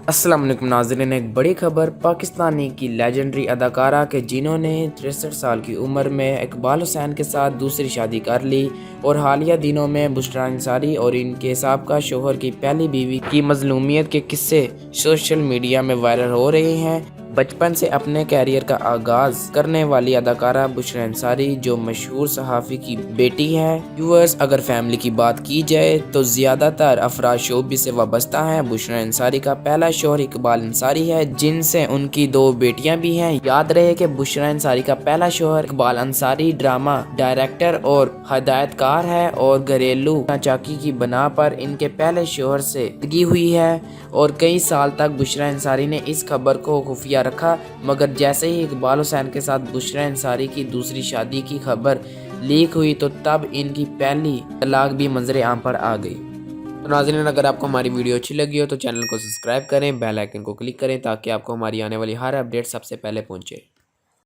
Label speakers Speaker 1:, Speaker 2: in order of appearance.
Speaker 1: السلام علیکم ناظرین، ایک بڑی خبر پاکستانی کی لیجنڈری اداکارہ کے جنہوں نے 63 سال کی عمر میں اقبال حسین کے ساتھ دوسری شادی کر لی اور حالیہ دنوں میں بشریٰ انصاری اور ان کے سابقہ شوہر کی پہلی بیوی کی مظلومیت کے قصے سوشل میڈیا میں وائرل ہو رہے ہیں۔ بچپن سے اپنے کیریئر کا آغاز کرنے والی اداکارہ بشریٰ انصاری جو مشہور صحافی کی بیٹی ہے۔ ویورز، اگر فیملی کی بات کی جائے تو زیادہ تر افراد شوبز سے وابستہ ہیں۔ بشریٰ انصاری کا پہلا شوہر اقبال انصاری ہے جن سے ان کی 2 بیٹیاں بھی ہیں۔ یاد رہے کہ بشریٰ انصاری کا پہلا شوہر اقبال انصاری ڈرامہ ڈائریکٹر اور ہدایت کار ہے اور گھریلو ناچاکی کی بنا پر ان کے پہلے شوہر سے لگی ہوئی ہے اور کئی سال تک بشریٰ انصاری نے اس خبر کو خفیہ رکھا، مگر جیسے ہی اقبال حسین کے ساتھ بشریٰ انصاری کی دوسری شادی کی خبر لیک ہوئی تو تب ان کی پہلی طلاق بھی منظر عام پر آ گئی۔ تو ناظرین، اگر آپ کو ہماری ویڈیو اچھی لگی ہو تو چینل کو سبسکرائب کریں، بیل آئیکن کو کلک کریں تاکہ آپ کو ہماری آنے والی ہر اپڈیٹ سب سے پہلے پہنچے۔